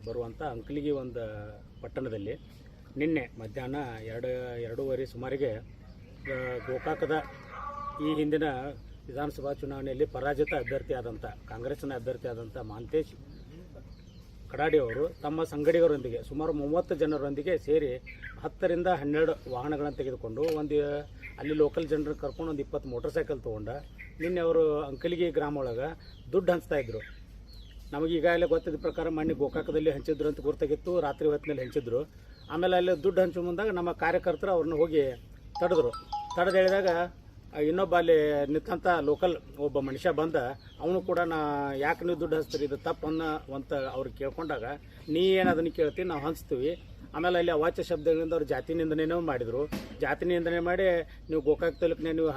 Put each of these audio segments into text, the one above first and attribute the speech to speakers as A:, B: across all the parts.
A: ಬರುವಂಥ ಅಂಕಲಿಗಿ ಒಂದು ಪಟ್ಟಣದಲ್ಲಿ ನಿನ್ನೆ ಮಧ್ಯಾಹ್ನ ಎರಡೂವರೆ ಸುಮಾರಿಗೆ ಗೋಕಾಕದ ಈ ಹಿಂದಿನ ವಿಧಾನಸಭಾ ಚುನಾವಣೆಯಲ್ಲಿ ಪರಾಜಿತ ಅಭ್ಯರ್ಥಿಯಾದಂಥ ಕಾಂಗ್ರೆಸ್ನ ಅಭ್ಯರ್ಥಿಯಾದಂಥ ಮಹಾಂತೇಶ್ ಕಡಾಡಿ ಅವರು ತಮ್ಮ ಸಂಗಡಿಗರೊಂದಿಗೆ ಸುಮಾರು 30 ಜನರೊಂದಿಗೆ ಸೇರಿ 10 ರಿಂದ 12 ವಾಹನಗಳನ್ನು ತೆಗೆದುಕೊಂಡು ಅಲ್ಲಿ ಲೋಕಲ್ ಜನರನ್ನು ಕರ್ಕೊಂಡು ಒಂದು 20 ಮೋಟರ್ ಸೈಕಲ್ ತೊಗೊಂಡ ನಿನ್ನೆ ಅವರು ಅಂಕಲಿಗಿ ಗ್ರಾಮ ಒಳಗೆ ದುಡ್ಡು ಹಂಚ್ತಾ ಇದ್ರು. ನಮಗೆ ಈಗಾಗಲೇ ಗೊತ್ತಿದ್ದ ಪ್ರಕಾರ ಮೊನ್ನೆ ಗೋಕಾಕದಲ್ಲಿ ಹಂಚಿದ್ರು ಅಂತ ಗೊತ್ತಾಗಿತ್ತು, ರಾತ್ರಿ ಹೊತ್ತಿನಲ್ಲಿ ಹಂಚಿದ್ರು. ಆಮೇಲೆ ಅಲ್ಲಿ ದುಡ್ಡು ಹಂಚೋ ಮುಂದಾಗ ನಮ್ಮ ಕಾರ್ಯಕರ್ತರು ಅವ್ರನ್ನ ಹೋಗಿ ತಡೆದು ಹೇಳಿದಾಗ ಇನ್ನೊಬ್ಬ ಅಲ್ಲಿ ನಿಂತಂಥ ಲೋಕಲ್ ಒಬ್ಬ ಮನುಷ್ಯ ಬಂದ, ಅವನು ಕೂಡ ಯಾಕೆ ನೀವು ದುಡ್ಡು ಹಚ್ತೀರಿ, ಇದು ತಪ್ಪು ಅಂತ ಅವ್ರಿಗೆ ಕೇಳ್ಕೊಂಡಾಗ ನೀ ಏನು ಅದನ್ನು ಕೇಳ್ತೀವಿ, ನಾವು ಹಂಚ್ತೀವಿ. ಆಮೇಲೆ ಅಲ್ಲಿ ಅವಾಚ್ಯ ಶಬ್ದಗಳಿಂದ ಅವ್ರು ಜಾತಿ ನಿಂದನೆ ಮಾಡಿದರು. ಜಾತಿ ನಿಂದನೆ ಮಾಡಿ ನೀವು ಗೋಕಾಕ್ ತಾಲೂಕಿನ ನೀವು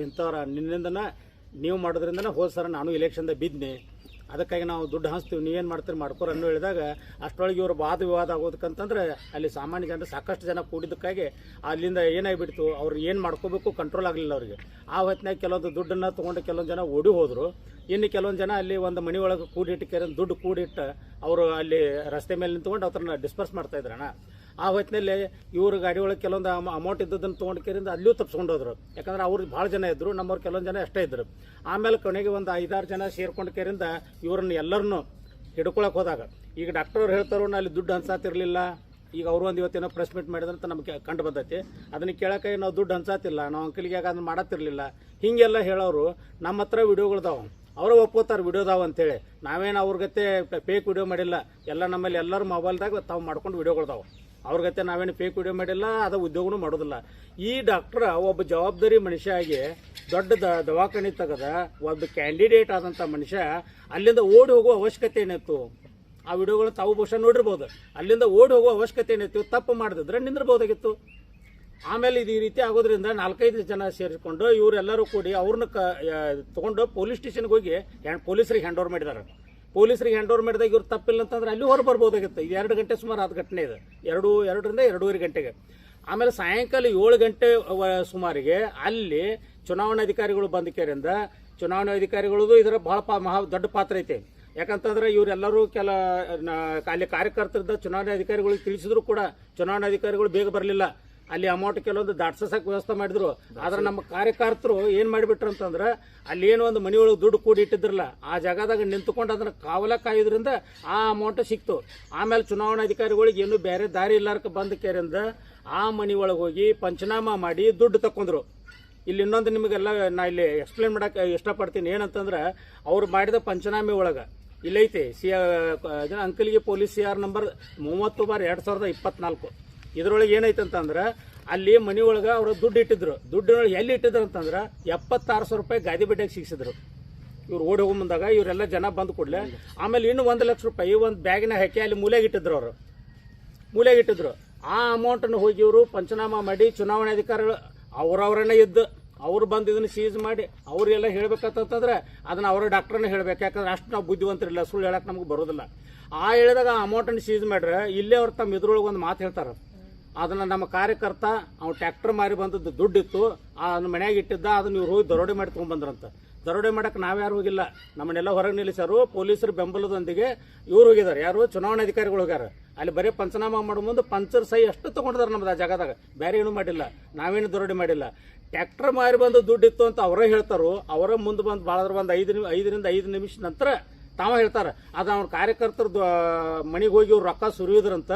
A: ಇಂಥವ್ರ ನಿನ್ನಿಂದನ ನೀವು ಮಾಡೋದ್ರಿಂದನೇ ಹೋದ ಸರ ನಾನು ಇಲೆಕ್ಷನ್ದಾಗ ಬಿದ್ನೆ, ಅದಕ್ಕಾಗಿ ನಾವು ದುಡ್ಡು ಹಂಚ್ತೀವಿ, ನೀವೇನು ಮಾಡ್ತೀರಿ ಮಾಡ್ಕೋರು ಅನ್ನೋ ಹೇಳಿದಾಗ ಅಷ್ಟರೊಳಗೆ ಇವರು ವಾದ ವಿವಾದ ಆಗೋದಕ್ಕಂತಂದ್ರೆ ಅಲ್ಲಿ ಸಾಮಾನ್ಯ ಜನರು ಸಾಕಷ್ಟು ಜನ ಕೂಡಿದ್ದಕ್ಕಾಗಿ ಅಲ್ಲಿಂದ ಏನಾಗಿಬಿಡ್ತು, ಅವ್ರು ಏನು ಮಾಡ್ಕೋಬೇಕು ಕಂಟ್ರೋಲ್ ಆಗಲಿಲ್ಲ ಅವರಿಗೆ. ಆ ಹೊತ್ತಿನಾಗ ಕೆಲವೊಂದು ದುಡ್ಡನ್ನು ತೊಗೊಂಡು ಕೆಲವೊಂದು ಜನ ಓಡಿ ಹೋದರು. ಇನ್ನು ಕೆಲವೊಂದು ಜನ ಅಲ್ಲಿ ಒಂದು ಮನೆ ಒಳಗೆ ಕೂಡಿಟ್ಟು ದುಡ್ಡು ಕೂಡಿಟ್ಟು ಅವರು ಅಲ್ಲಿ ರಸ್ತೆ ಮೇಲೆ ನಿಂತ್ಕೊಂಡು ಅವ್ರನ್ನ ಡಿಸ್ಪರ್ಸ್ ಮಾಡ್ತಾ ಇದ್ರಣ್ಣ. ಆ ಹೊತ್ತಿನಲ್ಲಿ ಇವ್ರ ಗಾಡಿ ಒಳಗೆ ಕೆಲವೊಂದು ಅಮೌಂಟ್ ಇದ್ದದನ್ನು ತೊಗೊಂಡು ಕೇರಿಂದ ಅಲ್ಲಿಯೂ ತಪ್ಪಿಸ್ಕೊಂಡು ಹೋದ್ರು. ಯಾಕಂದ್ರೆ ಅವ್ರು ಭಾಳ ಜನ ಇದ್ದರು, ನಮ್ಮವ್ರು ಕೆಲವೊಂದು ಜನ ಅಷ್ಟೇ ಇದ್ದರು. ಆಮೇಲೆ ಕೊನೆಗೆ ಒಂದು 5-6 ಜನ ಸೇರ್ಕೊಂಡು ಕೇರಿಂದ ಇವ್ರನ್ನ ಎಲ್ಲರನ್ನೂ ಹಿಡ್ಕೊಳಕ್ಕೆ ಹೋದಾಗ ಈಗ ಡಾಕ್ಟರ್ ಅವ್ರು ಹೇಳ್ತಾರೋ ಅಲ್ಲಿ ದುಡ್ಡು ಹಂಚಾತಿರ್ಲಿಲ್ಲ. ಈಗ ಅವರು ಒಂದು ಇವತ್ತೇನೋ ಪ್ರೆಸ್ ಮೀಟ್ ಮಾಡಿದಂತ ನಮಗೆ ಕಂಡು ಬಂದೈತಿ. ಅದನ್ನು ಕೇಳೋಕೆ ನಾವು ದುಡ್ಡು ಹಂಚಾತಿಲ್ಲ, ನಾವು ಅಂಕಲಿಗೆ ಅದನ್ನು ಮಾಡತ್ತಿರಲಿಲ್ಲ, ಹೀಗೆಲ್ಲ ಹೇಳೋರು ನಮ್ಮ ಹತ್ರ ವಿಡಿಯೋಗಳ್ದಾವೆ, ಅವರು ಒಪ್ಕೋತಾರೆ ವಿಡಿಯೋದಾವ ಅಂತೇಳಿ. ನಾವೇನು ಅವ್ರಿಗತ್ತೆ ಫೇಕ್ ವಿಡಿಯೋ ಮಾಡಿಲ್ಲ, ಎಲ್ಲ ನಮ್ಮಲ್ಲಿ ಎಲ್ಲರೂ ಮೊಬೈಲ್ದಾಗ ತಾವು ಮಾಡ್ಕೊಂಡು ವಿಡಿಯೋಗಳ್ದಾವೆ. ಅವ್ರಿಗತ್ತೆ ನಾವೇನು ಫೇಕ್ ವಿಡಿಯೋ ಮಾಡಿಲ್ಲ, ಅದು ಉದ್ಯೋಗನೂ ಮಾಡೋದಿಲ್ಲ. ಈ ಡಾಕ್ಟ್ರ ಒಬ್ಬ ಜವಾಬ್ದಾರಿ ಮನುಷ್ಯ ಆಗಿ ದೊಡ್ಡ ದವಾಖಾನೆ ತೆಗೆದ ಒಬ್ಬ ಕ್ಯಾಂಡಿಡೇಟ್ ಆದಂಥ ಮನುಷ್ಯ ಅಲ್ಲಿಂದ ಓಡಿ ಹೋಗುವ ಅವಶ್ಯಕತೆ ಏನಿತ್ತು? ಆ ವಿಡಿಯೋಗಳನ್ನ ತಾವು ಬಹುಶಃ ನೋಡಿರ್ಬೋದು. ಅಲ್ಲಿಂದ ಓಡಿ ಹೋಗುವ ಅವಶ್ಯಕತೆ ಏನಿತ್ತು? ತಪ್ಪು ಮಾಡಿದ್ರೆ ನಿಂದಿರ್ಬೋದಾಗಿತ್ತು. ಆಮೇಲೆ ಇದು ಈ ರೀತಿ ಆಗೋದ್ರಿಂದ 4-5 ಜನ ಸೇರಿಸ್ಕೊಂಡು ಇವರೆಲ್ಲರೂ ಕೂಡಿ ಅವ್ರನ್ನ ತೊಗೊಂಡು ಪೊಲೀಸ್ ಸ್ಟೇಷನ್ಗೆ ಹೋಗಿ ಪೊಲೀಸರಿಗೆ ಹ್ಯಾಂಡ್ ಓವರ್ ಮಾಡಿದ್ದಾರೆ. ಪೊಲೀಸರಿಗೆ ಹ್ಯಾಂಡ್ ಓವರ್ ಮಾಡಿದಾಗ ಇವ್ರು ತಪ್ಪಿಲ್ಲ ಅಂತಂದ್ರೆ ಅಲ್ಲಿ ಹೊರ ಬರ್ಬೋದಾಗಿತ್ತು. ಇದು 2 ಗಂಟೆ ಸುಮಾರು ಆದ ಘಟನೆ ಇದೆ, 2ರಿಂದ 2:30 ಗಂಟೆಗೆ. ಆಮೇಲೆ ಸಾಯಂಕಾಲ 7 ಗಂಟೆ ಸುಮಾರಿಗೆ ಅಲ್ಲಿ ಚುನಾವಣಾಧಿಕಾರಿಗಳು ಬಂದಿದ್ದರಿಂದ ಚುನಾವಣಾಧಿಕಾರಿಗಳದು ಇದರ ಬಹಳ ದೊಡ್ಡ ಪಾತ್ರ ಐತೆ. ಯಾಕಂತಂದ್ರೆ ಇವರೆಲ್ಲರೂ ಅಲ್ಲಿ ಕಾರ್ಯಕರ್ತರದ ಚುನಾವಣಾಧಿಕಾರಿಗಳಿಗೆ ತಿಳಿಸಿದ್ರು ಕೂಡ ಚುನಾವಣಾಧಿಕಾರಿಗಳು ಬೇಗ ಬರಲಿಲ್ಲ. ಅಲ್ಲಿ ಅಮೌಂಟ್ ಕೆಲವೊಂದು ದಾಟ್ಸಕ್ಕೆ ವ್ಯವಸ್ಥೆ ಮಾಡಿದ್ರು. ಆದ್ರೆ ನಮ್ಮ ಕಾರ್ಯಕರ್ತರು ಏನು ಮಾಡಿಬಿಟ್ರು ಅಂತಂದ್ರೆ ಅಲ್ಲಿ ಏನು ಒಂದು ಮನೆಯೊಳಗೆ ದುಡ್ಡು ಕೂಡಿ ಇಟ್ಟಿದ್ರಲ್ಲ, ಆ ಜಾಗದಾಗ ನಿಂತ್ಕೊಂಡು ಅದನ್ನ ಕಾವಲ ಕಾಯೋದ್ರಿಂದ ಆ ಅಮೌಂಟ್ ಸಿಕ್ತು. ಆಮೇಲೆ ಚುನಾವಣಾಧಿಕಾರಿಗಳಿಗೆ ಏನು ಬೇರೆ ದಾರಿ ಇಲ್ಲಾರ್ಕ ಬಂದ ಕೇರಿಂದ ಆ ಮನೆ ಒಳಗೆ ಹೋಗಿ ಪಂಚನಾಮ ಮಾಡಿ ದುಡ್ಡು ತಕೊಂಡ್ರು. ಇಲ್ಲಿ ಇನ್ನೊಂದು ನಿಮಗೆಲ್ಲ ನಾ ಇಲ್ಲಿ ಎಕ್ಸ್ಪ್ಲೇನ್ ಮಾಡಕ್ಕೆ ಇಷ್ಟಪಡ್ತೀನಿ. ಏನಂತಂದ್ರೆ ಅವ್ರು ಮಾಡಿದ ಪಂಚನಾಮೆ ಒಳಗೆ ಇಲ್ಲೈತೆ ಅಂಕಲಿಗೆ ಪೊಲೀಸ್ CR ನಂಬರ್ 30/2024. ಇದರೊಳಗೆ ಏನೈತೆ ಅಂತಂದ್ರೆ ಅಲ್ಲಿ ಮನೆ ಒಳಗೆ ಅವರು ದುಡ್ಡು ಇಟ್ಟಿದ್ರು. ದುಡ್ಡಿನೊಳಗೆ ಎಲ್ಲಿ ಇಟ್ಟಿದ್ರು ಅಂತಂದ್ರೆ 76,000 ರೂಪಾಯಿ ಗಾದಿ ಬಡ್ಡಿಯಾಗಿ ಸಿಕ್ಸಿದ್ರು. ಇವ್ರು ಓಡಿ ಹೋಗೋ ಮುಂದಾಗ ಇವರೆಲ್ಲ ಜನ ಬಂದು ಕೂಡಲೇ ಆಮೇಲೆ ಇನ್ನು 1 ಲಕ್ಷ ರೂಪಾಯಿ ಒಂದು ಬ್ಯಾಗಿನ ಹಾಕಿ ಅಲ್ಲಿ ಮೂಲೆಗೆ ಇಟ್ಟಿದ್ರು. ಆ ಅಮೌಂಟನ್ನು ಹೋಗಿ ಇವರು ಪಂಚನಾಮ ಮಾಡಿ ಚುನಾವಣಾಧಿಕಾರಿಗಳು ಅವರವರನ್ನೇ ಇದ್ದು ಅವ್ರು ಬಂದು ಇದನ್ನು ಸೀಸ್ ಮಾಡಿ ಅವ್ರಿಗೆಲ್ಲ ಹೇಳ್ಬೇಕಂತಂದ್ರೆ ಅದನ್ನ ಅವರ ಡಾಕ್ಟರ್ನೇ ಹೇಳ್ಬೇಕು. ಯಾಕಂದ್ರೆ ಅಷ್ಟು ನಾವು ಬುದ್ಧಿವಂತರಿಲ್ಲ, ಸುಳ್ಳು ಹೇಳಕ್ಕೆ ನಮ್ಗೆ ಬರೋದಿಲ್ಲ. ಆ ಹೇಳಿದಾಗ ಆ ಅಮೌಂಟನ್ನು ಸೀಸ್ ಮಾಡ್ರೆ ಇಲ್ಲೇ ಅವ್ರು ತಮ್ಮ ಇದ್ರೊಳಗೆ ಒಂದು ಮಾತು ಹೇಳ್ತಾರೆ. ಅದನ್ನು ನಮ್ಮ ಕಾರ್ಯಕರ್ತ ಅವ್ನು ಟ್ರ್ಯಾಕ್ಟರ್ ಮಾರಿ ಬಂದದ್ದು ದುಡ್ಡಿತ್ತು, ಅದನ್ನ ಮನ್ಯಾಗ ಇಟ್ಟಿದ್ದ, ಅದನ್ನ ಇವ್ರು ಹೋಗಿ ದರೋಡೆ ಮಾಡಿ ತೊಗೊಂಡ್ಬಂದ್ರಂತ. ದರೋಡೆ ಮಾಡಕ್ಕೆ ನಾವ್ಯಾರು ಹೋಗಿಲ್ಲ, ನಮ್ಮನ್ನೆಲ್ಲ ಹೊರಗೆ ನಿಲ್ಲಿಸಾರು. ಪೊಲೀಸರ ಬೆಂಬಲದೊಂದಿಗೆ ಇವ್ರು ಹೋಗಿದ್ದಾರೆ, ಯಾರು ಚುನಾವಣಾಧಿಕಾರಿಗಳು ಹೋಗ್ಯಾರ. ಅಲ್ಲಿ ಬರೀ ಪಂಚನಾಮ ಮಾಡೋ ಮುಂದೆ ಪಂಚರ್ ಸಹಿ ಅಷ್ಟು ತೊಗೊಂಡಿದ್ದಾರೆ ನಮ್ದು ಆ ಜಾಗದಾಗ, ಬೇರೆ ಏನೂ ಮಾಡಿಲ್ಲ, ನಾವೇನು ದರೋಡೆ ಮಾಡಿಲ್ಲ. ಟ್ರ್ಯಾಕ್ಟರ್ ಮಾರಿ ಬಂದು ದುಡ್ಡಿತ್ತು ಅಂತ ಅವರೇ ಹೇಳ್ತಾರೋ. ಅವರ ಮುಂದೆ ಬಂದು ಭಾಳದ್ರ ಒಂದು 5 ನಿಮಿಷ ನಂತರ ತಾವ ಹೇಳ್ತಾರೆ ಅದು ಅವ್ರ ಕಾರ್ಯಕರ್ತರು ಮನೆಗೆ ಹೋಗಿ ಇವ್ರು ರೊಕ್ಕ ಸುರಿಯೋದ್ರಂತ,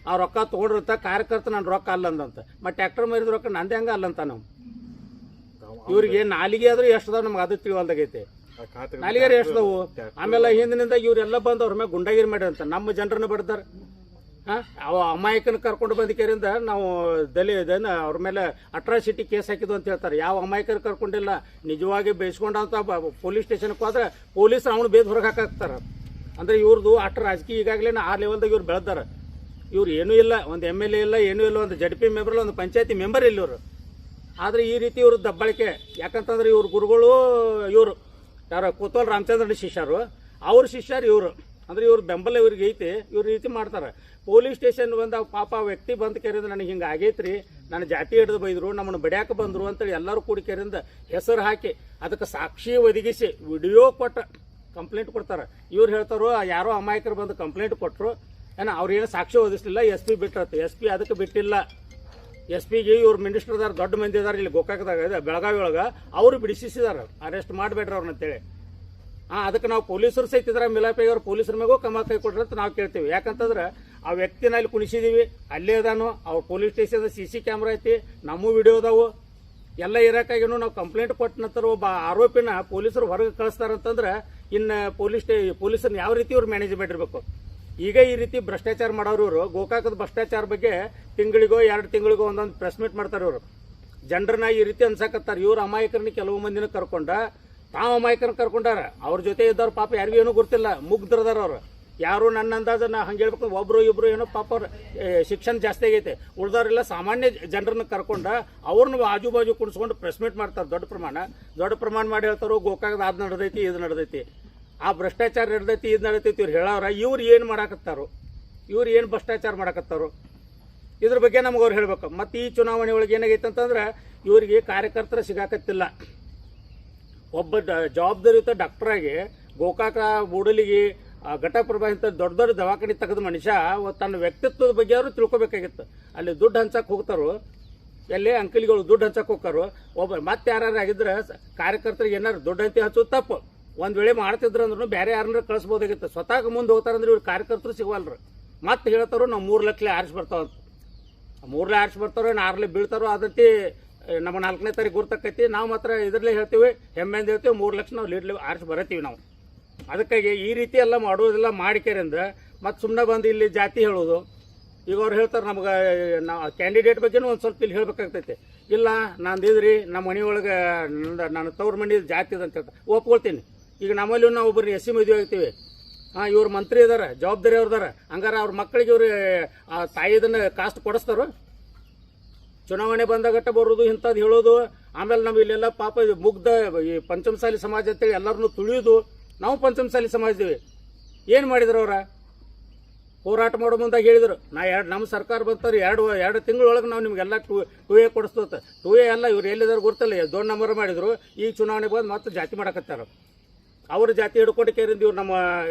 A: ಆ ರೊಕ್ಕ ತೊಗೊಂಡ್ರಂತ ಕಾರ್ಯಕರ್ತ ನನ್ನ ರೊಕ್ಕ ಅಲ್ಲಂದಂತ. ಮತ್ತೆ ಟ್ರ್ಯಾಕ್ಟರ್ ಮಾರಿದ ರೊಕ್ಕ ನಂದೇ ಹಂಗ ಅಲ್ಲಂತ. ನಾವು ಇವ್ರಿಗೆ ನಾಲಿಗೆ ಆದ್ರೂ ಎಷ್ಟದಾವ್ ನಮ್ಗೆ ಅದು ತಿಳಿವಲ್ದಾಗೈತೆ, ನಾಲಿಗೆ ಎಷ್ಟದವು. ಆಮೇಲೆ ಹಿಂದಿನಿಂದ ಇವರೆಲ್ಲ ಬಂದು ಅವ್ರ ಮೇಲೆ ಗುಂಡಾಗಿರಿ ಮಾಡ್ಯಾರಂತ, ನಮ್ಮ ಜನರನ್ನ ಬಡ್ದಾರ. ಅವ ಅಮಾಯಕನ ಕರ್ಕೊಂಡು ಬಂದಿದ್ದರಿಂದ ನಾವು ಅವ್ರ ಮೇಲೆ ಅಟ್ರಾಸಿಟಿ ಕೇಸ್ ಹಾಕಿದ್ವು ಅಂತ ಹೇಳ್ತಾರೆ. ಯಾವ ಅಮಾಯಕರು ಕರ್ಕೊಂಡಿಲ್ಲ, ನಿಜವಾಗಿ ಬೇಯಿಸ್ಕೊಂಡಂತ ಪೊಲೀಸ್ ಸ್ಟೇಷನ್ಗೆ ಹೋದ್ರೆ ಪೊಲೀಸ್ ಅವನು ಬೇದ್ ಹೊರಗೆ ಹಾಕಾಕ್ತಾರ. ಅಂದ್ರೆ ಇವ್ರದ್ದು ಅಟ್ಟ ರಾಜಕೀಯ ಈಗಾಗಲೇ ಆ ಲೆವೆಲ್ದಾಗ ಇವ್ರು ಬೆಳೆದಾರ. ಇವ್ರು ಏನೂ ಇಲ್ಲ, ಒಂದು MLA ಇಲ್ಲ, ಏನೂ ಇಲ್ಲ, ಒಂದು ZP ಮೆಂಬರ್ ಇಲ್ಲ, ಒಂದು ಪಂಚಾಯತಿ ಮೆಂಬರ್ ಇಲ್ಲ ಇವರು. ಆದರೆ ಈ ರೀತಿ ಇವ್ರ ದಬ್ಬಳಿಕೆ. ಯಾಕಂತಂದ್ರೆ ಇವ್ರ ಗುರುಗಳು ಇವರು ಯಾರು ಕೋತ್ವಾಲ್ ರಾಮಚಂದ್ರನ ಶಿಷ್ಯರು, ಅವ್ರ ಶಿಷ್ಯರು ಇವರು. ಅಂದ್ರೆ ಇವ್ರ ಬೆಂಬಲ ಇವ್ರಿಗೆ ಐತಿ, ಇವ್ರ ರೀತಿ ಮಾಡ್ತಾರೆ. ಪೊಲೀಸ್ ಸ್ಟೇಷನ್ ಬಂದ ಪಾಪ ವ್ಯಕ್ತಿ ಬಂದ ಕೇರಿಂದ ನನಗೆ ಹಿಂಗೆ ಆಗೈತ್ರಿ, ನನ್ನ ಜಾತಿ ಹಿಡಿದು ಬೈದ್ರು, ನಮ್ಮನ್ನು ಬಡಿಯಾಕ ಬಂದರು ಅಂತೇಳಿ ಎಲ್ಲರೂ ಕೂಡಿ ಕೇರಿಂದ ಹೆಸರು ಹಾಕಿ ಅದಕ್ಕೆ ಸಾಕ್ಷಿ ಒದಗಿಸಿ ವಿಡಿಯೋ ಕೊಟ್ಟ ಕಂಪ್ಲೇಂಟ್ ಕೊಡ್ತಾರೆ. ಇವ್ರು ಹೇಳ್ತಾರೋ ಯಾರೋ ಅಮಾಯಕರು ಬಂದು ಕಂಪ್ಲೇಂಟ್ ಕೊಟ್ಟರು, ಅವ್ರೇನು ಸಾಕ್ಷಿ ಓದಿಸ್ಲಿಲ್ಲ, ಎಸ್ ಪಿ ಬಿಟ್ಟಿರತ್ತೆ. ಎಸ್ ಪಿ ಅದಕ್ಕೆ ಬಿಟ್ಟಿಲ್ಲ. ಎಸ್ ಪಿಗೆ ಇವ್ರು ಮಿನಿಸ್ಟರ್ ಅದಾರ, ದೊಡ್ಡ ಮಂದಿ ಇದಾರೆ ಇಲ್ಲಿ ಗೋಕಾಕದಾಗ, ಬೆಳಗಾವಿ ಒಳಗೆ, ಅವರು ಬಿಡಿಸಿದಾರೆ ಅರೆಸ್ಟ್ ಮಾಡಬೇಡ್ರಿ ಅವ್ರನ್ನ ಅಂತೇಳಿ. ಅದಕ್ಕೆ ನಾವು ಪೊಲೀಸರು ಸಹಿತ ಇದ್ರ ಮಿಲಾಪಿಗೆ ಅವ್ರು ಪೊಲೀಸರ ಮೇಗೂ ಕ್ರಮ ಕೈ ಕೊಡ್ರಿ ಅಂತ ನಾವು ಕೇಳ್ತೀವಿ. ಯಾಕಂತಂದ್ರೆ ಆ ವ್ಯಕ್ತಿನ ಅಲ್ಲಿ ಕುಣಿಸಿದೀವಿ, ಅಲ್ಲೇ ಅದಾನು, ಅವ್ರ ಪೊಲೀಸ್ ಸ್ಟೇಷನ್ CC ಕ್ಯಾಮ್ರಾ ಐತಿ, ನಮ್ಮ ವಿಡಿಯೋ ಅದಾವು ಎಲ್ಲ ಇರೋಕ್ಕಾಗಿನೂ ನಾವು ಕಂಪ್ಲೇಂಟ್ ಕೊಟ್ಟ ನಂತರ ಒಬ್ಬ ಆರೋಪಿನ ಪೊಲೀಸರು ಹೊರಗೆ ಕಳಿಸ್ತಾರಂತಂದ್ರೆ ಇನ್ನು ಪೊಲೀಸರನ್ನ ಯಾವ ರೀತಿ ಇವ್ರು ಮ್ಯಾನೇಜ್ಮೆಂಟ್ ಇರಬೇಕು. ಈಗ ಈ ರೀತಿ ಭ್ರಷ್ಟಾಚಾರ ಮಾಡೋರು ಇವರು. ಗೋಕಾಕದ ಭ್ರಷ್ಟಾಚಾರ ಬಗ್ಗೆ ತಿಂಗಳಿಗೋ 2 ತಿಂಗಳಿಗೋ ಒಂದೊಂದು ಪ್ರೆಸ್ ಮೀಟ್ ಮಾಡ್ತಾರೆ ಇವರು. ಜನರನ್ನ ಈ ರೀತಿ ಅನ್ಸಾಕತ್ತಾರೆ. ಇವ್ರು ಅಮಾಯಕರನ್ನ ಕೆಲವು ಮಂದಿನ ಕರ್ಕೊಂಡ, ತಾವು ಅಮಾಯಕರನ್ನ ಕರ್ಕೊಂಡಾರ. ಅವ್ರ ಜೊತೆ ಇದ್ದವ್ರು ಪಾಪ ಯಾರಿಗೂ ಏನೂ ಗೊತ್ತಿಲ್ಲ, ಮುಗ್ಧರದಾರ ಅವ್ರು. ಯಾರು ನನ್ನ ಅಂದಾಜ ನಾ ಹಂಗೆ ಹೇಳ್ಬೇಕು, ಒಬ್ರು ಇಬ್ರು ಏನೋ ಪಾಪ ಅವ್ರ ಶಿಕ್ಷಣ ಜಾಸ್ತಿ ಆಗೈತೆ. ಉಳ್ದವ್ರೆಲ್ಲ ಸಾಮಾನ್ಯ ಜನರನ್ನ ಕರ್ಕೊಂಡ ಅವ್ರನ್ನ ಆಜು ಬಾಜು ಕುಣಿಸ್ಕೊಂಡು ಪ್ರೆಸ್ ಮೀಟ್ ಮಾಡ್ತಾರೆ. ದೊಡ್ಡ ಪ್ರಮಾಣ ಮಾಡಿ ಹೇಳ್ತಾರೋ ಗೋಕಾಕದ ಅದು ನಡೆದೈತಿ, ಇದು ನಡೆದೈತಿ, ಆ ಭ್ರಷ್ಟಾಚಾರ ನಡೆದೈತಿ, ಇದು ನಡೆದೈತಿ. ಇವ್ರು ಹೇಳೋರ ಇವ್ರು ಏನು ಮಾಡಾಕತ್ತಾರೋ, ಇವ್ರು ಏನು ಭ್ರಷ್ಟಾಚಾರ ಮಾಡಾಕತ್ತಾರೋ ಇದ್ರ ಬಗ್ಗೆ ನಮ್ಗೆ ಅವ್ರು ಹೇಳ್ಬೇಕು. ಮತ್ತು ಈ ಚುನಾವಣೆ ಒಳಗೆ ಏನಾಗೈತೆ ಅಂತಂದ್ರೆ ಇವರಿಗೆ ಕಾರ್ಯಕರ್ತರ ಸಿಗಾಕತ್ತಿಲ್ಲ. ಒಬ್ಬ ಜವಾಬ್ದಾರಿಯುತ ಡಾಕ್ಟರಾಗಿ ಗೋಕಾಕ ಬೂಡಲಿಗೆ ಘಟಪ್ರಭಾ ಇಂಥ ದೊಡ್ಡ ದೊಡ್ಡ ದವಾಖಾನೆ ತೆಗೆದ ಮನುಷ್ಯ ತನ್ನ ವ್ಯಕ್ತಿತ್ವದ ಬಗ್ಗೆ ಅವರು ತಿಳ್ಕೊಬೇಕಾಗಿತ್ತು. ಅಲ್ಲಿ ದುಡ್ಡು ಹಂಚಕ್ಕೆ ಹೋಗ್ತಾರೋ, ಎಲ್ಲೇ ಅಂಕಲಿಗಳು ದುಡ್ಡು ಹಂಚಕ್ಕೆ ಹೋಗ್ತಾರೋ, ಮತ್ತೆ ಯಾರು ಆಗಿದ್ರೆ ಕಾರ್ಯಕರ್ತರಿಗೆ ಏನಾರು ದುಡ್ಡು ಹಂಚಿ ಹಚ್ಚೋದು ತಪ್ಪು. ಒಂದು ವೇಳೆ ಮಾಡ್ತಿದ್ರು ಅಂದ್ರೂ ಬೇರೆ ಯಾರನ್ನ ಕಳಿಸ್ಬೋದಾಗಿತ್ತು. ಸ್ವತಃ ಮುಂದೆ ಹೋಗ್ತಾರಂದ್ರೆ ಇವ್ರು ಕಾರ್ಯಕರ್ತರು ಸಿಗವಲ್ರು. ಮತ್ತೆ ಹೇಳ್ತಾರೋ ನಾವು 3 ಲಕ್ಷ ಆರಿಸಿ ಬರ್ತಾವಂತ. 3 ಲಕ್ಷ ಆರಿಸಿ ಬರ್ತಾರೋ, 6 ಬೀಳ್ತಾರೋ ಅದಂತೆ ನಮ್ಮ 4ನೇ ತಾರೀಕು ಗುರ್ತಕ್ಕೈತಿ. ನಾವು ಮಾತ್ರ ಇದರಲ್ಲೇ ಹೇಳ್ತೀವಿ, ಹೆಮ್ಮೆಂದು ಹೇಳ್ತೀವಿ, 3 ಲಕ್ಷ ನಾವು ಲೀಡ್ ಆರಿಸಿ ಬರತ್ತೀವಿ ನಾವು. ಅದಕ್ಕಾಗಿ ಈ ರೀತಿ ಎಲ್ಲ ಮಾಡೋದಿಲ್ಲ ಮಾಡಿಕೆರಿಂದ ಮತ್ತು ಸುಮ್ಮನೆ ಬಂದು ಇಲ್ಲಿ ಜಾತಿ ಹೇಳೋದು. ಈಗ ಅವ್ರು ಹೇಳ್ತಾರೆ ನಮ್ಗೆ ಕ್ಯಾಂಡಿಡೇಟ್ ಬಗ್ಗೆನೂ ಒಂದು ಸ್ವಲ್ಪ ಇಲ್ಲಿ ಹೇಳ್ಬೇಕಾಗ್ತೈತೆ. ಇಲ್ಲ ನಂದಿದ್ರಿ ನಮ್ಮ ಮನೆಯೊಳಗೆ ನನ್ನ ತವ್ರ ಮನೆ ಜಾತಿ ಇದೆ ಅಂತ ಹೇಳ್ತಾರೆ, ಒಪ್ಕೊಳ್ತೀನಿ. ಈಗ ನಮ್ಮಲ್ಲಿ ನಾವು ಒಬ್ಬರು SC ಮದುವೆ ಆಗ್ತೀವಿ, ಇವ್ರು ಮಂತ್ರಿ ಇದಾರೆ, ಜವಾಬ್ದಾರಿ ಅವ್ರದಾರ, ಹಂಗಾರೆ ಅವ್ರ ಮಕ್ಕಳಿಗೆ ಇವ್ರು ತಾಯಿದನ್ನು ಕಾಸ್ಟ್ ಕೊಡಿಸ್ತಾರೋ? ಚುನಾವಣೆ ಬಂದಾಗಟ್ಟ ಬರೋದು ಇಂಥದ್ದು ಹೇಳೋದು. ಆಮೇಲೆ ನಾವು ಇಲ್ಲೆಲ್ಲ ಪಾಪ ಮುಗ್ಧ ಈ ಪಂಚಮಸಾಲಿ ಸಮಾಜ ಅಂತೇಳಿ ಎಲ್ಲರನ್ನೂ ತುಳಿಯೋದು. ನಾವು ಪಂಚಮಸಾಲಿ ಸಮಾಜದೀವಿ. ಏನು ಮಾಡಿದ್ರು ಅವರ ಹೋರಾಟ ಮಾಡೋ ಮುಂದಾಗ ಹೇಳಿದರು, ನಮ್ಮ ಸರ್ಕಾರ ಬಂತಾರೆ 2 ತಿಂಗಳೊಳಗೆ ನಾವು ನಿಮಗೆಲ್ಲ 2A ಕೊಡಿಸ್ತೋತ. 2A ಎಲ್ಲ ಇವ್ರು ಎಲ್ಲಿದ್ದಾರೆ ಗೊತ್ತಲ್ಲ, 2 ನಂಬರ್ ಮಾಡಿದ್ರು. ಈಗ ಚುನಾವಣೆ ಬಂದು ಮತ್ತೆ ಜಾತಿ ಮಾಡಕತ್ತಾರ. ಅವ್ರ ಜಾತಿ ಹಿಡ್ಕೊಂಡು ಕೇರಿಂದ ಇವ್ರು ನಮ್ಮ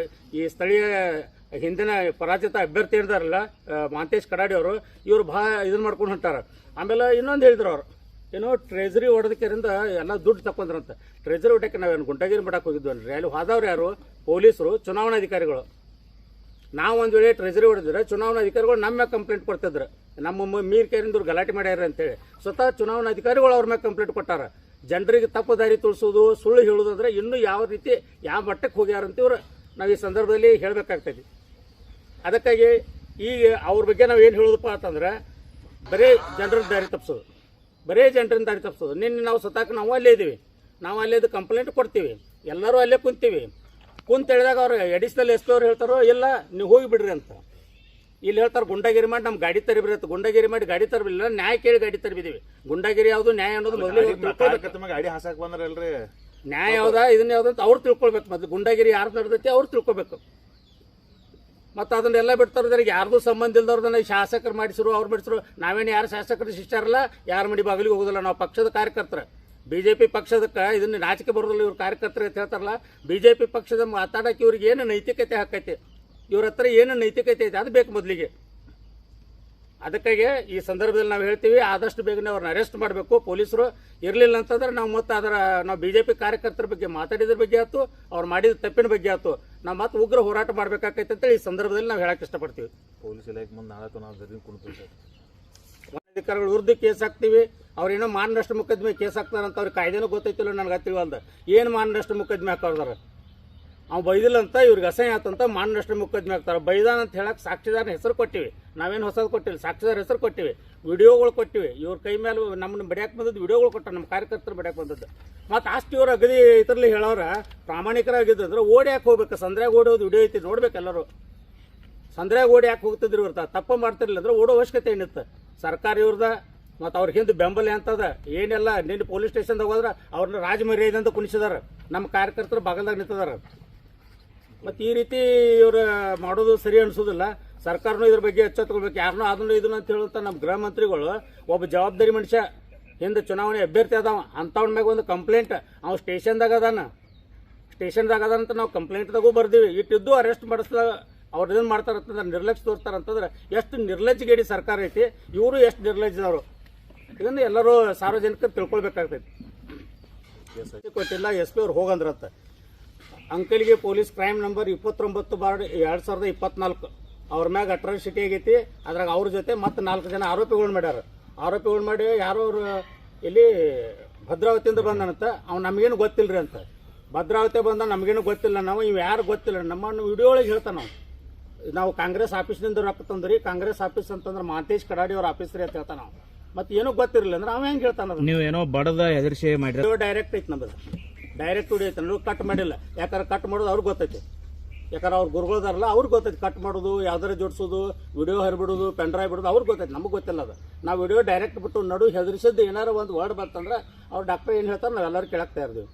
A: ಈ ಸ್ಥಳೀಯ ಹಿಂದಿನ ಪರಾಜಿತ ಅಭ್ಯರ್ಥಿ ಇರ್ತಾರಲ್ಲ ಮಾಂತೇಶ್ ಕಡಾಡಿ ಅವರು, ಇವ್ರು ಭಾಳ ಇದನ್ನು ಮಾಡ್ಕೊಂಡು ಹೊಂಟಾರ. ಆಮೇಲೆ ಇನ್ನೊಂದು ಹೇಳಿದ್ರು ಅವ್ರು, ಏನೋ ಟ್ರೆಜರಿ ಹೊಡೆದಕ್ಕಿರಿಂದ ಎಲ್ಲ ದುಡ್ಡು ತಕೊಂಡ್ರಂತ. ಟ್ರೆಜರಿ ಹೊಡಕ್ಕೆ ನಾವೇನು ಗುಂಟಗಿರಿ ಮಾಡಕ್ಕೆ ಹೋಗಿದ್ವನ್ರಿ. ಅಲ್ಲಿ ಹೋದವ್ರು ಯಾರು? ಪೊಲೀಸರು, ಚುನಾವಣಾಧಿಕಾರಿಗಳು. ನಾವು ಒಂದು ವೇಳೆ ಟ್ರೆಜರಿ ಹೊಡೆದ್ರೆ ಚುನಾವಣಾಧಿಕಾರಿಗಳು ನಮ್ಮ ಮ್ಯಾಗ ಕಂಪ್ಲೇಂಟ್ ಕೊಡ್ತಿದ್ರು, ನಮ್ಮ ಮೀರ್ ಕೇರಿಂದ ಗಲಾಟೆ ಮಾಡ್ಯಾರ ಅಂತೇಳಿ. ಸ್ವತಃ ಚುನಾವಣಾಧಿಕಾರಿಗಳು ಅವ್ರ ಮ್ಯಾಗ ಕಂಪ್ಲೇಂಟ್ ಕೊಟ್ಟಾರ. ಜನರಿಗೆ ತಪ್ಪು ದಾರಿ ತುಳಿಸೋದು, ಸುಳ್ಳು ಹೇಳೋದಂದ್ರೆ ಇನ್ನೂ ಯಾವ ರೀತಿ ಯಾವ ಮಟ್ಟಕ್ಕೆ ಹೋಗ್ಯಾರಂತ ಇವ್ರು ನಾವು ಈ ಸಂದರ್ಭದಲ್ಲಿ ಹೇಳಬೇಕಾಗ್ತದೆ. ಅದಕ್ಕಾಗಿ ಈಗ ಅವ್ರ ಬಗ್ಗೆ ನಾವು ಏನು ಹೇಳೋದಪ್ಪ ಅಂತಂದ್ರೆ ಬರೀ ಜನರ ದಾರಿ ತಪ್ಪಿಸೋದು, ನಿನ್ನೆ ನಾವು ಸ್ವತಃ ನಾವು ಅಲ್ಲೇ ಇದ್ದೀವಿ, ನಾವು ಅಲ್ಲೇ ಇದು ಕಂಪ್ಲೇಂಟ್ ಕೊಡ್ತೀವಿ, ಎಲ್ಲರೂ ಅಲ್ಲೇ ಕುಂತೀವಿ. ಕುಂತ ಹೇಳಿದಾಗ ಅವ್ರು ಅಡಿಷನಲ್ SP ಅವ್ರು ಹೇಳ್ತಾರೋ ಇಲ್ಲ ನೀವು ಹೋಗಿ ಬಿಡ್ರಿ ಅಂತ. ಇಲ್ಲಿ ಹೇಳ್ತಾರೆ ಗುಂಡಾಗಿರಿ ಮಾಡಿ ನಮ್ಮ ಗಾಡಿ ತರಬಿರಿ ಅಂತ. ಗುಂಡಾಗಿರಿ ಮಾಡಿ ಗಾಡಿ ತರಬಿಲ್ಲ, ನ್ಯಾಯ ಕೇಳಿ ಗಾಡಿ ತರಬಿದ್ದೀವಿ. ಗುಂಡಾಗಿರಿ ಯಾವುದು, ನ್ಯಾಯ ಅನ್ನೋದು ಮೊದಲು
B: ಗಾಡಿ ಹಾಸಕ್ ಬಂದ್ರಲ್ರಿ,
A: ನ್ಯಾಯ ಯಾವ್ದಾ ಇದನ್ನ ಯಾವ್ದಂತ ಅವ್ರು ತಿಳ್ಕೊಳ್ಬೇಕು. ಮೊದಲು ಗುಂಡಾಗಿರಿ ಯಾರು ನಡೆದೈತಿ ಅವ್ರು ತಿಳ್ಕೊಬೇಕು. ಮತ್ತು ಅದನ್ನೆಲ್ಲ ಬಿಡ್ತಾರೆ, ಯಾರ್ದು ಸಂಬಂಧ ಇಲ್ದವ್ರದನ್ನ ಶಾಸಕರು ಮಾಡಿಸಿರು, ಅವ್ರು ಮಾಡಿಸಿರು. ನಾವೇನು ಯಾರು ಶಾಸಕರು ಶಿಷ್ಟಾರಲ್ಲ, ಯಾರ ಮಡಿ ಬಾಗಿಲಿಗೆ ಹೋಗೋದಿಲ್ಲ. ನಾವು ಪಕ್ಷದ ಕಾರ್ಯಕರ್ತರ, BJP ಪಕ್ಷದಕ್ಕೆ ಇದನ್ನ ನಾಚಿಕೆ ಬರೋದಿಲ್ಲ. ಇವ್ರು ಕಾರ್ಯಕರ್ತರು ಅಂತ ಹೇಳ್ತಾರಲ್ಲ, BJP ಪಕ್ಷದ ಮಾತಾಡೋಕೆ ಇವ್ರಿಗೆ ಏನು ನೈತಿಕತೆ ಹಾಕೈತೆ, ಇವ್ರ ಹತ್ರ ಏನು ನೈತಿಕತೆ ಐತೆ ಅದು ಬೇಕು ಮೊದಲಿಗೆ. ಅದಕ್ಕಾಗಿ ಈ ಸಂದರ್ಭದಲ್ಲಿ ನಾವು ಹೇಳ್ತೀವಿ, ಆದಷ್ಟು ಬೇಗನೆ ಅವ್ರನ್ನ ಅರೆಸ್ಟ್ ಮಾಡಬೇಕು ಪೊಲೀಸರು. ಇರಲಿಲ್ಲ ಅಂತಂದ್ರೆ ನಾವು ಮತ್ತೆ ನಾವು BJP ಕಾರ್ಯಕರ್ತರ ಬಗ್ಗೆ ಮಾತಾಡಿದ್ರ ಬಗ್ಗೆ ಆಯ್ತು, ಅವ್ರು ಮಾಡಿದ ತಪ್ಪಿನ ಬಗ್ಗೆ ಆಯ್ತು, ನಾವು ಮತ್ತೆ ಉಗ್ರ ಹೋರಾಟ ಮಾಡಬೇಕಾಗೈತೆ ಅಂತೇಳಿ ಈ ಸಂದರ್ಭದಲ್ಲಿ ನಾವು ಹೇಳಕ್ಕೆ ಇಷ್ಟಪಡ್ತೀವಿ.
B: ಪೊಲೀಸ್ ಇಲಾಖೆ ಮುಂದೆ ನಾಳೆ ನಾವು
A: ಅಧಿಕಾರಿಗಳ ವಿರುದ್ಧ ಕೇಸ್ ಹಾಕ್ತೀವಿ. ಅವ್ರೇನೋ ಮಾನನಷ್ಟ ಮೊಕದ್ದಮೆ ಕೇಸ್ ಹಾಕ್ತಾರಂತ ಅವ್ರಿಗೆ ಕಾಯ್ದೆನೂ ಗೊತ್ತೈತಿಲ್ಲ, ನನಗೆ ಗೊತ್ತಿಲ್ವಲ್ದ. ಏನು ಮಾನನಷ್ಟ ಮೊಕದ್ದಮೆ ಹಾಕೋದಾರ? ಅವ್ನು ಬೈದಿಲ್ಲ ಅಂತ ಇವ್ರಿಗೆ ಅಸಹ್ಯ ಆತಂತ ಮಾನನಷ್ಟ ಮೊಕದ್ದಮೆ ಹಾಕ್ತಾರೆ. ಬೈದಾನ ಅಂತ ಹೇಳಕ್ಕೆ ಸಾಕ್ಷಿದಾರನ ಹೆಸರು ಕೊಟ್ಟಿವಿ, ನಾವೇನು ಹೊಸದು ಕೊಟ್ಟಿಲ್ಲ, ಸಾಕ್ಷಿದಾರ ಹೆಸರು ಕೊಟ್ಟಿವಿ, ವಿಡಿಯೋಗಳು ಕೊಟ್ಟಿವಿ. ಇವ್ರ ಕೈ ಮೇಲೆ ನಮ್ಮನ್ನ ಬಡಿಯಾಕೆ ಬಂದದ್ದು ವಿಡಿಯೋಗಳು ಕೊಟ್ಟ, ನಮ್ಮ ಕಾರ್ಯಕರ್ತರು ಬಡಿಯಾಕೆ ಬಂದದ್ದು. ಮತ್ತು ಅಷ್ಟು ಇವ್ರು ಅಗದಿ ಇದರಲ್ಲಿ ಹೇಳೋರ ಪ್ರಾಮಾಣಿಕರಾಗಿದ್ದಂದ್ರೆ ಓಡಿ ಯಾಕೆ ಹೋಗ್ಬೇಕು? ಸಂದ್ರ್ಯಾಗ ಓಡೋದು ವಿಡಿಯೋ ಐತಿ ನೋಡ್ಬೇಕು ಎಲ್ಲರೂ. ಸಂದ್ರ್ಯಾಗ ಓಡಿ ಯಾಕೆ ಹೋಗ್ತಿದ್ರು ಇವ್ರ ತಪ್ಪ ಮಾಡ್ತಿರ್ಲಿಲ್ಲ ಅಂದ್ರೆ ಓಡೋ ಅವಶ್ಯಕತೆ ಏನಿತ್ತು? ಸರ್ಕಾರ ಇವ್ರದ ಮತ್ತು ಅವ್ರ ಹಿಂದೆ ಬೆಂಬಲ ಅಂತದ ಏನೆಲ್ಲ. ನಿನ್ನೆ ಪೊಲೀಸ್ ಸ್ಟೇಷನ್ದಾಗ ಹೋದ್ರೆ ಅವ್ರನ್ನ ರಾಜಮರ್ಯಾದೆ ಅಂತ ಕುಣಿಸಿದಾರ, ನಮ್ಮ ಕಾರ್ಯಕರ್ತರು ಬಾಗಲ್ದಾಗ ನಿಂತಿದಾರ. ಮತ್ತು ಈ ರೀತಿ ಇವ್ರು ಮಾಡೋದು ಸರಿ ಅನಿಸೋದಿಲ್ಲ. ಸರ್ಕಾರನೂ ಇದ್ರ ಬಗ್ಗೆ ಎಚ್ಚೆತ್ಕೊಳ್ಬೇಕು. ಯಾರನ್ನೂ ಅದನ್ನು ಇದನ್ನು ಅಂತ ಹೇಳುವಂಥ ನಮ್ಮ ಗೃಹ ಮಂತ್ರಿಗಳು ಒಬ್ಬ ಜವಾಬ್ದಾರಿ ಮನುಷ್ಯ, ಹಿಂದೆ ಚುನಾವಣೆ ಅಭ್ಯರ್ಥಿ ಅದಾವ, ಅಂಥವ್ನ ಮ್ಯಾಗ ಒಂದು ಕಂಪ್ಲೇಂಟ್ ಅವ್ನು ಸ್ಟೇಷನ್ದಾಗ ಅದಾನ ಅಂತ ನಾವು ಕಂಪ್ಲೇಂಟ್ದಾಗೂ ಬರ್ದೀವಿ. ಇಟ್ಟಿದ್ದು ಅರೆಸ್ಟ್ ಅವ್ರು ಇದನ್ನು ಮಾಡ್ತಾರಂತಂದ್ರೆ ನಿರ್ಲಕ್ಷ್ಯ ತೋರ್ತಾರಂತಂದ್ರೆ ಎಷ್ಟು ನಿರ್ಲಜ್ಜಗೇಡಿ ಸರ್ಕಾರ ಐತಿ, ಇವರು ಎಷ್ಟು ನಿರ್ಲಜ್ಜದವರು, ಇದನ್ನು ಎಲ್ಲರೂ ಸಾರ್ವಜನಿಕರು ತಿಳ್ಕೊಳ್ಬೇಕಾಗ್ತೈತಿ. ಕೊಟ್ಟಿಲ್ಲ, SP ಅವ್ರು ಹೋಗಂದ್ರಂತ. ಅಂಕಲಿಗೆ ಪೊಲೀಸ್ ಕ್ರೈಮ್ ನಂಬರ್ 29/2024 ಅವ್ರ ಮ್ಯಾಗ ಅಟ್ರಾಸಿಟಿ ಆಗೈತಿ. ಅದ್ರಾಗ ಅವ್ರ ಜೊತೆ ಮತ್ತೆ 4 ಜನ ಆರೋಪಿಗಳು ಮಾಡ್ಯಾರ. ಆರೋಪಿಗಳು ಮಾಡಿ ಯಾರೋ ಅವ್ರು ಇಲ್ಲಿ ಭದ್ರಾವತಿಯಿಂದ ಬಂದನಂತ. ಅವ್ನು ನಮಗೇನು ಗೊತ್ತಿಲ್ಲರಿ ಅಂತ. ಭದ್ರಾವತಿ ಬಂದ ನಮಗೇನು ಗೊತ್ತಿಲ್ಲ, ನಾವು ಇವು ಯಾರು ಗೊತ್ತಿಲ್ಲ, ನಮ್ಮನ್ನು ವಿಡಿಯೋ ಒಳಗೆ ಹೇಳ್ತಾನೆ ನಾವು ಕಾಂಗ್ರೆಸ್ ಆಫೀಸ್ನಿಂದ ರೊಕ್ಕ ತಂದ್ರಿ, ಕಾಂಗ್ರೆಸ್ ಆಫೀಸ್ ಅಂತಂದ್ರೆ ಮಾಂತೇಶ್ ಕಡಾಡಿ ಅವ್ರ ಆಫೀಸ್ ರೀ ಅಂತ ಹೇಳ್ತಾನ ನಾವು. ಮತ್ತೆ ಏನೂ ಗೊತ್ತಿರಲಿಲ್ಲ ಅಂದ್ರೆ ಅವ ಹೆಂಗೆ ಹೇಳ್ತಾನ?
C: ನೀವು ಏನೋ ಬಡದ ಎದುರಿಸಿ ಮಾಡಿದ್ರೆ
A: ಡೈರೆಕ್ಟ್ ಐತಿ ನಮ್ಮದು, ಡೈರೆಕ್ಟ್ ವಿಡಿಯೋ ಐತೆ. ನಾವು ಕಟ್ ಮಾಡಿಲ್ಲ, ಯಾಕಂದ್ರೆ ಕಟ್ ಮಾಡೋದು ಅವ್ರಿಗೆ ಗೊತ್ತೈತಿ. ಯಾಕಂದ್ರೆ ಅವ್ರು ಗುರುಗಳದಾರಲ್ಲ ಅವ್ರಿಗೆ ಗೊತ್ತೈತಿ ಕಟ್ ಮಾಡೋದು, ಯಾವ್ದಾರ ಜೋಡಿಸೋದು, ವಿಡಿಯೋ ಹರಿಬಿಡೋದು, ಪೆನ್ಡ್ರೈವ್ ಬಿಡೋದು ಅವ್ರಿಗೆ ಗೊತ್ತೈತಿ, ನಮಗೆ ಗೊತ್ತಿಲ್ಲ ಅದು. ನಾವು ವಿಡಿಯೋ ಡೈರೆಕ್ಟ್ ಬಿಟ್ಟು ನಡು ಹೆದರಿಸಿದ್ದು ಏನಾರ ಒಂದು ವರ್ಡ್ ಬಂತಂದ್ರೆ ಅವ್ರು ಡಾಕ್ಟರ್ ಏನು ಹೇಳ್ತಾರೆ ನಾವೆಲ್ಲರೂ ಕೇಳಕ್ತಾ ಇರ್ತೀವಿ.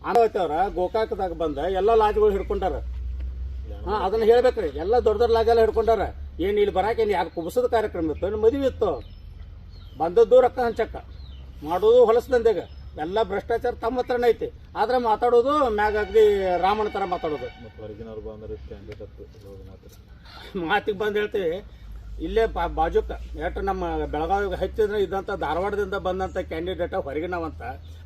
A: ಆನವತ್ತವ್ರ ಗೋಕಾಕದಾಗ ಬಂದ ಎಲ್ಲ ಲಾಜ್ಗಳು ಹಿಡ್ಕೊಂಡಾರ. ಹಾಂ, ಅದನ್ನ ಹೇಳ್ಬೇಕ್ರಿ. ಎಲ್ಲ ದೊಡ್ಡ ದೊಡ್ಡ ಲಾಜೆಲ್ಲ ಹಿಡ್ಕೊಂಡಾರ. ಏನು ಇಲ್ಲಿ ಬರಾಕೇನು ಯಾರು ಕುಬಸದ ಕಾರ್ಯಕ್ರಮ ಇತ್ತು, ಏನು ಮದುವೆ ಇತ್ತು, ಬಂದದ್ದು ರೊಕ್ಕ ಹಂಚಕ್ಕ, ಮಾಡೋದು ಹೊಲಸದಂದಾಗ ಎಲ್ಲ ಭ್ರಷ್ಟಾಚಾರ ತಮ್ಮ ಹತ್ರನೇ ಐತಿ. ಆದ್ರೆ ಮಾತಾಡೋದು ಮ್ಯಾಗ ಅಗದಿ ರಾಮನ ಥರ ಮಾತಾಡೋದು.
B: ಹೊರಗಿನವ್ರು ಬಂದ್ರೆ
A: ಮಾತಿಗೆ ಬಂದು ಹೇಳ್ತೀವಿ. ಇಲ್ಲೇ ಬಾಜುಕ ಎಷ್ಟು ನಮ್ಮ ಬೆಳಗಾವಿಗೆ ಹಚ್ಚಿದ್ರೆ ಇದ್ದಂಥ ಧಾರವಾಡದಿಂದ ಬಂದಂಥ ಕ್ಯಾಂಡಿಡೇಟ್ ಹೊರಗಿನವಂತ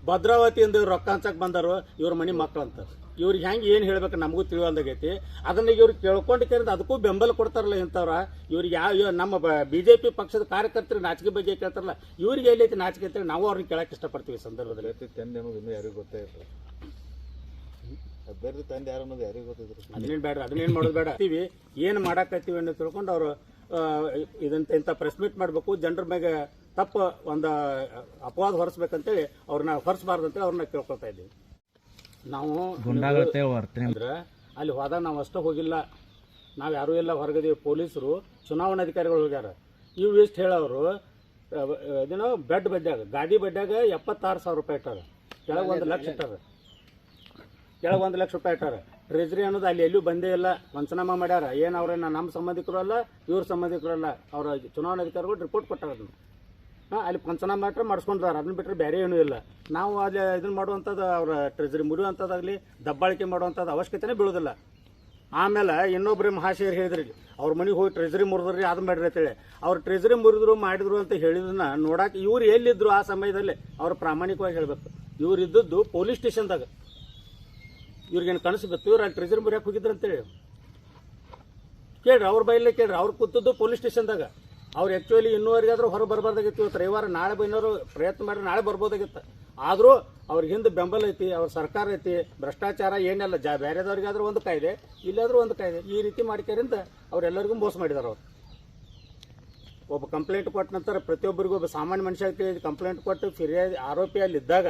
A: ಭದ್ರಾವತಿಯಿಂದ ಇವ್ರು ರೊಕ್ಕ ಹಂಚಕ್ಕೆ ಬಂದರು, ಇವ್ರ ಮನೆ ಮಕ್ಕಳಂತ. ಇವ್ರಿಗೆ ಹೆಂಗೆ ಏನು ಹೇಳ್ಬೇಕು ನಮಗೂ ತಿಳಿಯೋದಾಗೈತಿ. ಅದನ್ನ ಇವ್ರು ಕೇಳ್ಕೊಂಡು ಕೇಳಿದ್ರೆ ಅದಕ್ಕೂ ಬೆಂಬಲ ಕೊಡ್ತಾರಲ್ಲ ಇಂಥವ್ರ. ಇವ್ರಿಗೆ ಯಾವ ನಮ್ಮ BJP ಪಕ್ಷದ ಕಾರ್ಯಕರ್ತರು ನಾಚಿಕೆ ಬಗ್ಗೆ ಕೇಳ್ತಾರಲ್ಲ, ಇವ್ರಿಗೆ ಎಲ್ಲೈತಿ ನಾಚಿಕೆ ಅಂತೇಳಿ ನಾವು ಅವ್ರನ್ನ ಕೇಳಕ್ಕೆ ಇಷ್ಟಪಡ್ತೀವಿ. ಸಂದರ್ಭದಲ್ಲಿ
B: ತಂದೆ ಅನ್ನೋದು ಇನ್ನೂ ಯಾರಿಗೂ ಗೊತ್ತೇ ಇಲ್ಲ. ಅಭ್ಯರ್ಥಿ ತಂದೆ ಯಾರು ಅನ್ನೋದು ಯಾರಿಗೂ ಗೊತ್ತಿದ್ರು.
A: ಅದನ್ನೇನು ಬೇಡ, ಅದನ್ನೇನು ಮಾಡೋದು ಬೇಡ. ಏನು ಮಾಡಾಕತ್ತೀವಿ ಅಂತ ತಿಳ್ಕೊಂಡು ಅವರು ಇಂಥ ಪ್ರೆಸ್ ಮೀಟ್ ಮಾಡಬೇಕು, ಜನರ ಮೇಲೆ ತಪ್ಪು ಒಂದು ಅಪವಾದ ಹೊರಿಸ್ಬೇಕಂತೇಳಿ ಅವ್ರನ್ನ ಹೊರಿಸಬಾರ್ದು ಅಂತೇಳಿ ಅವ್ರನ್ನ ಕೇಳ್ಕೊಳ್ತಾ ಇದ್ದೀವಿ. ನಾವು ಅಂದ್ರೆ ಅಲ್ಲಿ ಹೋದಾಗ ನಾವು ಅಷ್ಟೇ ಹೋಗಿಲ್ಲ, ನಾವು ಯಾರೂ ಎಲ್ಲ ಹೊರಗದೀವಿ. ಪೊಲೀಸರು ಚುನಾವಣಾಧಿಕಾರಿಗಳು ಹೋಗ್ಯಾರ. ಇವು ಇಷ್ಟು ಹೇಳೋರು ಇದೇನೋ ಬೆಡ್ ಬಡ್ಡ್ಯಾಗ ಗಾದಿ ಬಡ್ಡ್ಯಾಗ 76,000 ರೂಪಾಯಿ ಇಟ್ಟಾರ, ಕೆಳಗೆ 1 ಲಕ್ಷ ಇಟ್ಟಾರ, ಕೆಳಗೆ 1 ಲಕ್ಷ ರೂಪಾಯಿ ಇಟ್ಟಾರ. ಟ್ರೆಜರಿ ಅನ್ನೋದು ಅಲ್ಲಿ ಎಲ್ಲೂ ಬಂದೇ ಇಲ್ಲ. ಪಂಚನಾಮ ಮಾಡ್ಯಾರ. ಏನು ಅವ್ರೇನ ನಮ್ಮ ಸಂಬಂಧಿಕರು ಅಲ್ಲ, ಇವ್ರ ಸಂಬಂಧಿಕರು ಅಲ್ಲ, ಅವರ ಚುನಾವಣಾಧಿಕಾರಿಗಳು ರಿಪೋರ್ಟ್ ಕೊಟ್ಟಾರ ಅದನ್ನು. ಅಲ್ಲಿ ಪಂಚನಾಮ ಮಾತ್ರ ಮಾಡಿಸ್ಕೊಂಡ್ರಾರ, ಅದನ್ನ ಬಿಟ್ಟರೆ ಬೇರೆ ಏನೂ ಇಲ್ಲ. ನಾವು ಅಲ್ಲಿ ಇದನ್ನು ಮಾಡುವಂಥದ್ದು ಅವ್ರ ಟ್ರೆಜರಿ ಮುರಿಯುವಂಥದ್ದಾಗಲಿ ದಬ್ಬಾಳಿಕೆ ಮಾಡುವಂಥದ್ದು ಅವಶ್ಯಕತೆನೇ ಬೀಳೋದಿಲ್ಲ. ಆಮೇಲೆ ಇನ್ನೊಬ್ಬರೇ ಮಹಾಶಯರು ಹೇಳಿದ್ರಿ, ಅವ್ರ ಮನೆಗೆ ಹೋಗಿ ಟ್ರೆಜರಿ ಮುರಿದ್ರಿ ಅದನ್ನ ಬೇಡ್ರಿ ಅಂತೇಳಿ. ಅವ್ರು ಟ್ರೆಜರಿ ಮುರಿದ್ರು ಮಾಡಿದ್ರು ಅಂತ ಹೇಳಿದನ್ನ ನೋಡಕ್ಕೆ ಇವ್ರು ಎಲ್ಲಿದ್ರು ಆ ಸಮಯದಲ್ಲಿ ಅವ್ರು ಪ್ರಾಮಾಣಿಕವಾಗಿ ಹೇಳಬೇಕು. ಇವ್ರು ಇದ್ದದ್ದು ಪೊಲೀಸ್ ಸ್ಟೇಷನ್ದಾಗ. ಇವ್ರಿಗೇನು ಕನಸು ಬಿತ್ತು ಇವ್ರು ಅಲ್ಲಿ ಟ್ರೆಜರಿ ಮುರಿಯಕ್ಕೆ ಹೋಗಿದ್ರು ಅಂತೇಳಿ ಕೇಳ್ರಿ, ಅವ್ರ ಬೈಲೇ ಕೇಳ್ರಿ. ಅವ್ರು ಕೂತದ್ದು ಪೊಲೀಸ್ ಸ್ಟೇಷನ್ದಾಗ. ಅವ್ರು ಆ್ಯಕ್ಚುಲಿ ಇನ್ನೂವರೆಗಾದ್ರೂ ಹೊರ ಬರಬಾರ್ದಾಗಿತ್ತು. ಇವತ್ತು ರವಿವಾರ, ನಾಳೆ ಬೈನವರು ಪ್ರಯತ್ನ ಮಾಡಿ ನಾಳೆ ಬರ್ಬೋದಾಗಿತ್ತು. ಆದರೂ ಅವ್ರಿಗೆ ಹಿಂದೆ ಬೆಂಬಲ ಐತಿ, ಅವ್ರ ಸರ್ಕಾರ ಐತಿ, ಭ್ರಷ್ಟಾಚಾರ ಏನೆಲ್ಲ ಬೇರೆದವ್ರಿಗಾದ್ರೂ ಒಂದು ಕಾಯ್ದೆ, ಇಲ್ಲಾದ್ರೂ ಒಂದು ಕಾಯ್ದೆ. ಈ ರೀತಿ ಮಾಡಿದ್ದರಿಂದ ಅವರೆಲ್ಲರಿಗೂ ಮೋಸ ಮಾಡಿದಾರೆ. ಅವ್ರು ಒಬ್ಬ ಕಂಪ್ಲೇಂಟ್ ಕೊಟ್ಟ ನಂತರ ಪ್ರತಿಯೊಬ್ಬರಿಗೂ ಒಬ್ಬ ಸಾಮಾನ್ಯ ಮನುಷ್ಯ ಕಂಪ್ಲೇಂಟ್ ಕೊಟ್ಟು ಫಿರ್ಯಾದಿ ಆರೋಪಿ ಅಲ್ಲಿದ್ದಾಗ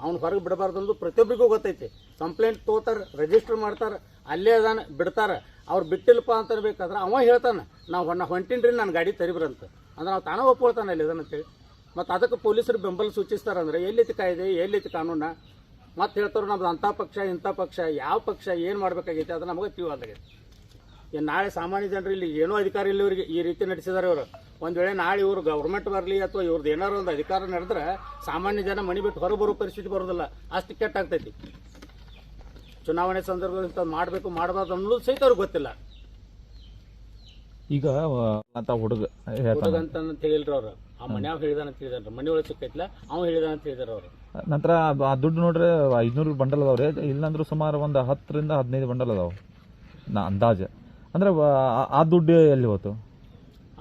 A: ಅವ್ನು ಹೊರಗೆ ಬಿಡಬಾರ್ದು ಅನ್ನೋದು ಪ್ರತಿಯೊಬ್ಬರಿಗೂ ಗೊತ್ತೈತಿ. ಕಂಪ್ಲೇಂಟ್ ತಗೋತಾರೆ, ರಿಜಿಸ್ಟರ್ ಮಾಡ್ತಾರೆ, ಅಲ್ಲೇ ಅದಾನ ಬಿಡ್ತಾರೆ. ಅವ್ರು ಬಿಟ್ಟಿಲ್ಲಪ್ಪ ಅಂತ ಬೇಕಾದ್ರೆ ಅವ ಹೇಳ್ತಾನೆ ನಾವು ಹೊಂಟಿನ್ರಿ ನನ್ನ ಗಾಡಿ ತರಿಬ್ರಂತ. ಅಂದ್ರೆ ನಾವು ತಾನೇ ಒಪ್ಕೊಳ್ತಾನೆ ಅಲ್ಲಿ ಇದನ್ನಂತೇಳಿ. ಮತ್ತು ಅದಕ್ಕೆ ಪೊಲೀಸರು ಬೆಂಬಲ ಸೂಚಿಸ್ತಾರಂದ್ರೆ ಎಲ್ಲೈತಿ ಕಾಯ್ದೆ, ಎಲ್ಲೈತಿ ಕಾನೂನ. ಮತ್ತೆ ಹೇಳ್ತಾರೆ ನಮ್ದು ಅಂಥ ಪಕ್ಷ ಇಂಥ ಪಕ್ಷ, ಯಾವ ಪಕ್ಷ ಏನು ಮಾಡಬೇಕಾಗೈತೆ ಅದು ನಮಗೆ ತಿಳಿವಾದಾಗೈತೆ. ಏನು ನಾಳೆ ಸಾಮಾನ್ಯ ಜನರು ಇಲ್ಲಿ ಏನೂ ಅಧಿಕಾರ ಇಲ್ಲ ಇವರಿಗೆ, ಈ ರೀತಿ ನಡೆಸಿದ್ದಾರೆ ಇವರು. ಒಂದು ವೇಳೆ ನಾಳೆ ಇವರು ಗೌರ್ಮೆಂಟ್ ಬರಲಿ ಅಥವಾ ಇವ್ರದ್ದು ಏನಾರು ಒಂದು ಅಧಿಕಾರ ನಡೆದ್ರೆ ಸಾಮಾನ್ಯ ಜನ ಮನೆ ಬಿಟ್ಟು ಹೊರ ಬರೋ ಪರಿಸ್ಥಿತಿ ಬರೋದಿಲ್ಲ. ಅಷ್ಟು ಕೆಟ್ಟಾಗ್ತೈತಿ. ಚುನಾವಣೆ ಸಂದರ್ಭದಲ್ಲಿ ಇಂಥದ್ದು ಮಾಡಬೇಕು ಮಾಡಬಾರ್ದು ಅನ್ನೋದು ಸಹಿತ ಅವ್ರಿಗೆ ಗೊತ್ತಿಲ್ಲ.
C: ಈಗ ಹುಡುಗ
A: ಅಂತ ಹೇಳಿಲ್ರಿ ಅವ್ರು. ಆ ಮನ್ಯಾಗ ಹೇಳಿದಾನಂತ ಹೇಳಿದಾರೆ, ಮನೆ ಒಳಗೆ ಸಿಕ್ಕೈತಿಲ್ಲ ಅವ ಹೇಳಿದಾನಂತ ಹೇಳಿದಾರೆ ಅವರು.
C: ನಂತರ ಆ ದುಡ್ಡು ನೋಡ್ರೆ 500 ಬಂಡಲ್ ಅದಾವ್ರಿ, ಇಲ್ಲಾಂದ್ರೂ ಸುಮಾರು ಒಂದು 10 ರಿಂದ 15 ಬಂಡಲ್ ಅದಾವ ಅಂದಾಜು. ಅಂದ್ರೆ ಆ ದುಡ್ಡು ಎಲ್ಲಿ ಹೋಯ್ತು?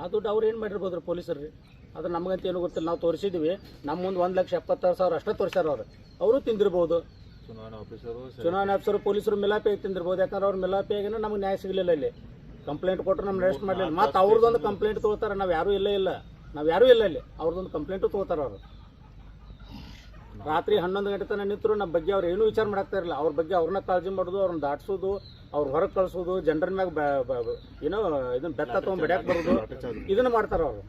A: ಆ ದುಡ್ಡು ಅವ್ರು ಏನು ಮಾಡಿರ್ಬೋದ್ರಿ ಪೊಲೀಸರು ರೀ. ಅದು ನಮಗಂತ ಏನು ಗೊತ್ತಿಲ್ಲ. ನಾವು ತೋರಿಸಿದ್ವಿ, ನಮ್ಮ ಮುಂದೆ 1,76,000 ಅಷ್ಟೇ ತೋರಿಸ್ಯಾರ ಅವ್ರು. ಅವರು ತಿಂದಿರ್ಬೋದು. ಚುನಾವಣಾ ಆಫೀಸರು ಪೊಲೀಸರು ಮಿಲಾಪಿ ತಿಂದಿರ್ಬೋದು. ಯಾಕಂದ್ರೆ ಅವ್ರು ಮಿಲಾಪಿ ಆಗಿನ ನಮ್ಗೆ ನ್ಯಾಯ ಸಿಗಲಿಲ್ಲ. ಇಲ್ಲಿ ಕಂಪ್ಲೇಂಟ್ ಕೊಟ್ಟರೆ ನಮ್ಗೆ ಅರೆಸ್ಟ್ ಮಾಡಲಿಲ್ಲ. ಮತ್ತು ಅವ್ರದ್ದೊಂದು ಕಂಪ್ಲೇಂಟ್ ತೊಗೋತಾರೆ. ನಾವು ಯಾರೂ ಇಲ್ಲ ಅಲ್ಲಿ. ಅವ್ರದ್ದೊಂದು ಕಂಪ್ಲೇಂಟು ತೊಗೋತಾರೆ ಅವರು. ರಾತ್ರಿ 11 ಗಂಟೆ ತನಕ ನಿಂತರು ನಮ್ಮ ಬಗ್ಗೆ ಅವ್ರು ಏನೂ ವಿಚಾರ ಮಾಡಾಕ್ತಾ ಇರಲಿಲ್ಲ. ಅವ್ರ ಬಗ್ಗೆ ಅವ್ರನ್ನ ಕಾಳಜಿ ಮಾಡೋದು, ಅವ್ರನ್ನ ದಾಟಿಸೋದು, ಅವ್ರು ಹೊರಗೆ ಕಳಿಸೋದು, ಜನರ ಮ್ಯಾಗ ಏನೋ ಇದನ್ನ ಬೆತ್ತ ತೊಗೊಂಡು ಬಿಡ್ಯಾಕೆ ಬರೋದು, ಇದನ್ನು ಮಾಡ್ತಾರೆ ಅವರು.